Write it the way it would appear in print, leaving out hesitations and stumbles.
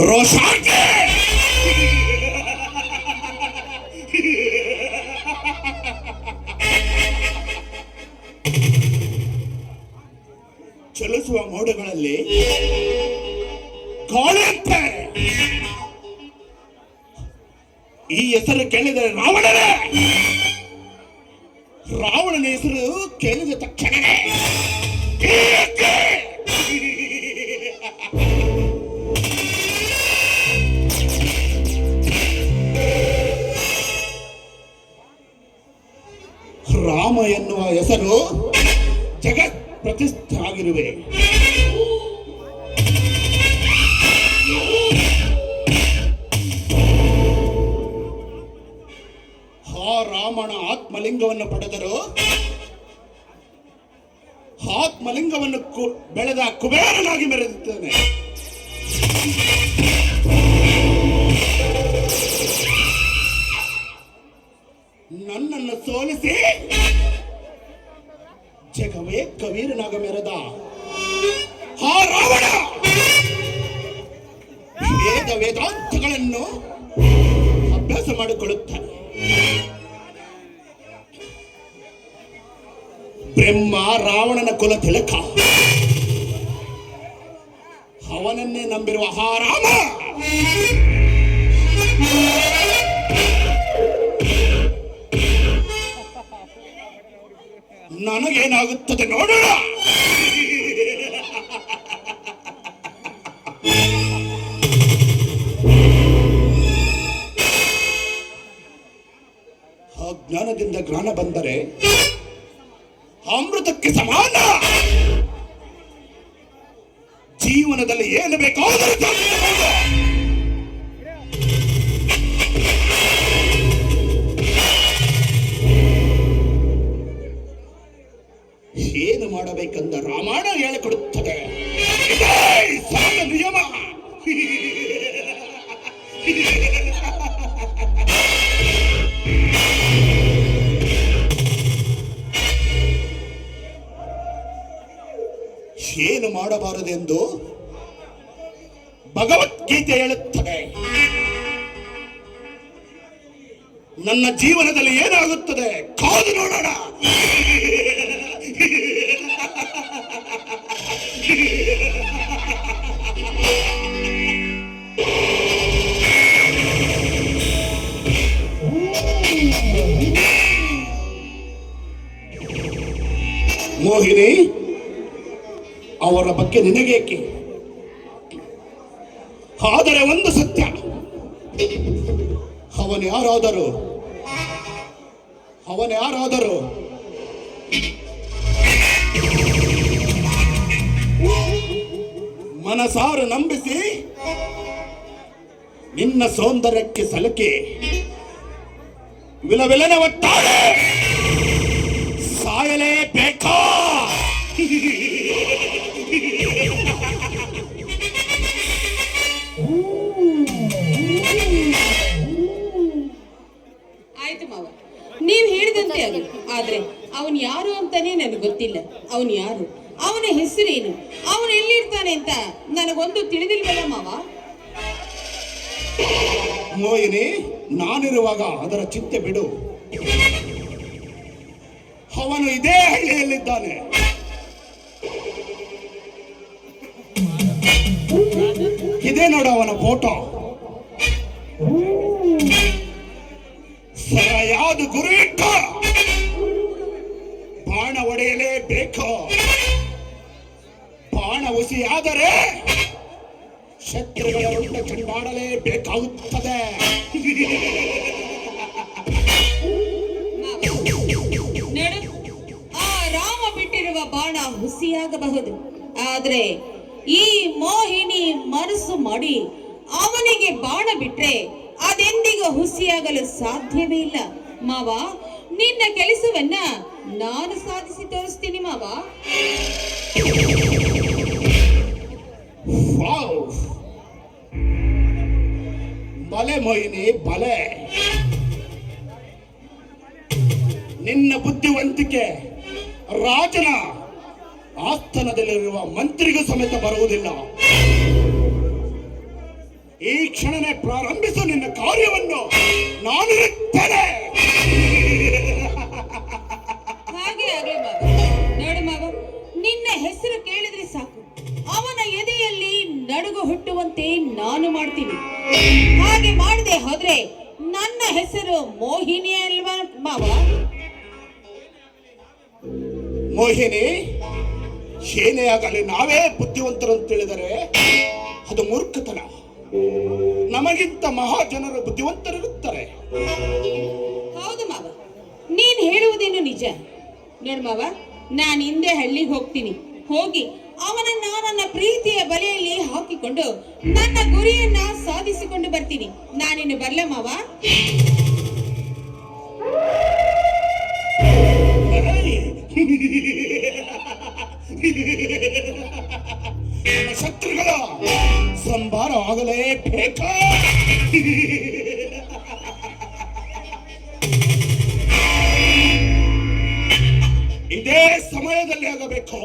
ರೋಷಾಗೆ ಚಲಿಸುವ ಮೋಡಗಳಲ್ಲಿ ಗಾಳಿಯಂತೆ ಈ ಹೆಸರು ಕೇಳಿದರೆ ರಾವಣನೇ. ರಾವಣನ ಹೆಸರು ಕೇಳಿದ ತಕ್ಷಣವೇ ರಾಮ ಎನ್ನುವ ಹೆಸರು ಜಗತ್ ಪ್ರತಿಷ್ಠೆ ಆಗಿರುವೆ. ಆ ರಾಮನ ಆತ್ಮಲಿಂಗವನ್ನು ಪಡೆದರು. ಆತ್ಮಲಿಂಗವನ್ನು ಬೆಳೆದ ಕುಬೇರನಾಗಿ ಮೆರೆದಿದ್ದೇನೆ. ನನ್ನನ್ನು ಸೋಲಿಸಿ ಜಗವೇ ಕವೀರನಾಗ ಮೆರೆದ ಆ ರಾವಣ ವೇದಾಂತಗಳನ್ನು ಅಭ್ಯಾಸ ಮಾಡಿಕೊಳ್ಳುತ್ತಾನೆ. ಬ್ರಹ್ಮ ರಾವಣನ ಕುಲ ತಿಲಕ, ಅವನನ್ನೇ ನಂಬಿರುವ ಆ ರಾಮ ನನಗೇನಾಗುತ್ತದೆ ನೋಡೋಣ. ಅಜ್ಞಾನದಿಂದ ಜ್ಞಾನ ಬಂದರೆ ಅಮೃತಕ್ಕೆ ಸಮಾನ. ಜೀವನದಲ್ಲಿ ಏನು ಬೇಕಾದರೂ ಏನು ಮಾಡಬೇಕೆಂದ ರಾಮಾಯಣ ಹೇಳಿಕೊಡುತ್ತದೆ. ನಿಯಮ ಏನು ಮಾಡಬಾರದೆಂದು ಭಗವದ್ಗೀತೆ ಹೇಳುತ್ತದೆ. ನನ್ನ ಜೀವನದಲ್ಲಿ ಏನಾಗುತ್ತದೆ ಕಾದು ನೋಡೋಣ. ಮೋಹಿನಿ, ಅವರ ಬಗ್ಗೆ ನಿನಗೇಕೆ? ಆದರೆ ಒಂದು ಸತ್ಯ, ಅವನ್ಯಾರಾದರೂ ಮನಸಾರು ನಂಬಿಸಿ ನಿನ್ನ ಸೌಂದರ್ಯಕ್ಕೆ ಸಲಕಿ ವಿಲವಿಲನೆ ಒಟ್ಟಾರೆ ಸಾಯಲೇಬೇಕಾ? ಆಯ್ತು ಮಾವ, ನೀವ್ ಹೇಳಿದಂತೆ ಅದು. ಆದ್ರೆ ಅವನ್ ಯಾರು ಅಂತಾನೆ ನನಗೆ ಗೊತ್ತಿಲ್ಲ. ಅವನ್ ಯಾರು, ಅವನ ಹೆಸರೇನು, ಅವನು ಎಲ್ಲಿರ್ತಾನೆ ಅಂತ ನನಗೊಂದು ತಿಳಿದಿಲ್ವಲ್ಲ ಮಾವ. ಮೋಹಿನಿ, ನಾನಿರುವಾಗ ಅದರ ಚಿಂತೆ ಬಿಡು. ಅವನು ಇದೇ ಹಳ್ಳಿಯಲ್ಲಿದ್ದಾನೆ. ಇದೇ ನೋಡು ಅವನ ಫೋಟೋ. ಸರಿಯಾದ ಗುರು ಇಟ್ಟ ಬಾಣ ಹೊಡೆಯಲೇಬೇಕು. ಬಾಣ ಹುಸಿಯಾದರೆ ಶತ್ರುಗಳ ಉಂಟ ಚೆಂಡಾಡಲೇಬೇಕಾಗುತ್ತದೆ. ಆ ರಾಮ ಬಿಟ್ಟಿರುವ ಬಾಣ ಹುಸಿಯಾಗಬಹುದು, ಆದ್ರೆ ಈ ಮೋಹಿನಿ ಮನಸ್ಸು ಮಾಡಿ ಅವನಿಗೆ ಬಾಣ ಬಿಟ್ರೆ ಅದೆಂದಿಗೂ ಹುಸಿಯಾಗಲು ಸಾಧ್ಯವೇ ಇಲ್ಲ ಮಾವ. ನಿನ್ನ ಕೆಲಸವನ್ನ ನಾನು ಸಾಧಿಸಿ ತೋರಿಸ್ತೀನಿ ಮಾವ. ಬಲೆ ಮೋಹಿನಿ, ಬಲೆ. ನಿನ್ನ ಬುದ್ಧಿವಂತಿಕೆ ರಾಜನ ಆಸ್ಥಾನದಲ್ಲಿರುವ ಮಂತ್ರಿಗೂ ಸಮೇತ ಬರುವುದಿಲ್ಲ. ಕ್ಷಣನೇ ಪ್ರಾರಂಭಿಸು ನಿನ್ನ ಕಾರ್ಯವನ್ನು. ನಾನಿರುತ್ತೇನೆ. ಹಾಗೆ ಆಗ್ಲಿ ಮಾವ. ನೋಡು ಮಾವ, ನಿನ್ನ ಹೆಸರು ಕೇಳಿದ್ರೆ ಸಾಕು, ಅವನ ಎದೆಯಲ್ಲಿ ನಡುಗು ಹುಟ್ಟುವಂತೆ ನಾನು ಮಾಡ್ತೀನಿ. ಹಾಗೆ ಮಾಡದೆ ಹೋದ್ರೆ ನನ್ನ ಹೆಸರು ಮೋಹಿನಿ ಅಲ್ವಾ ಮಾವ? ಮೋಹಿನಿ, ಏನೇ ಆಗಲಿ ನಾವೇ ಬುದ್ಧಿವಂತರು ಅಂತ ತಿಳಿದರೆ ಅದು ಮೂರ್ಖತನ. ನಮಗಿಂತ ಮಹಾಜನರು ಬುದ್ಧಿವಂತರಿರುತ್ತಾರೆ. ಹೌದು ಮಾವ, ನೀನ್ ಹೇಳುವುದೇನು ನಿಜ. ನೋಡ್ ಮಾವ, ನಾನು ಹಿಂದೆ ಹಳ್ಳಿಗೆ ಹೋಗ್ತೀನಿ. ಹೋಗಿ ಅವನನ್ನ ನನ್ನ ಪ್ರೀತಿಯ ಬಲೆಯಲ್ಲಿ ಹಾಕಿಕೊಂಡು ನನ್ನ ಗುರಿಯನ್ನ ಸಾಧಿಸಿಕೊಂಡು ಬರ್ತೀನಿ. ನಾನಿನ್ನು ಬರ್ಲೆ ಮಾವ? ನನ್ನ ಶತ್ರುಗಳ ಸಂಭಾರ ಆಗಲೇಬೇಕಾ? ಇದೇ ಸಮಯದಲ್ಲಿ ಆಗಬೇಕು.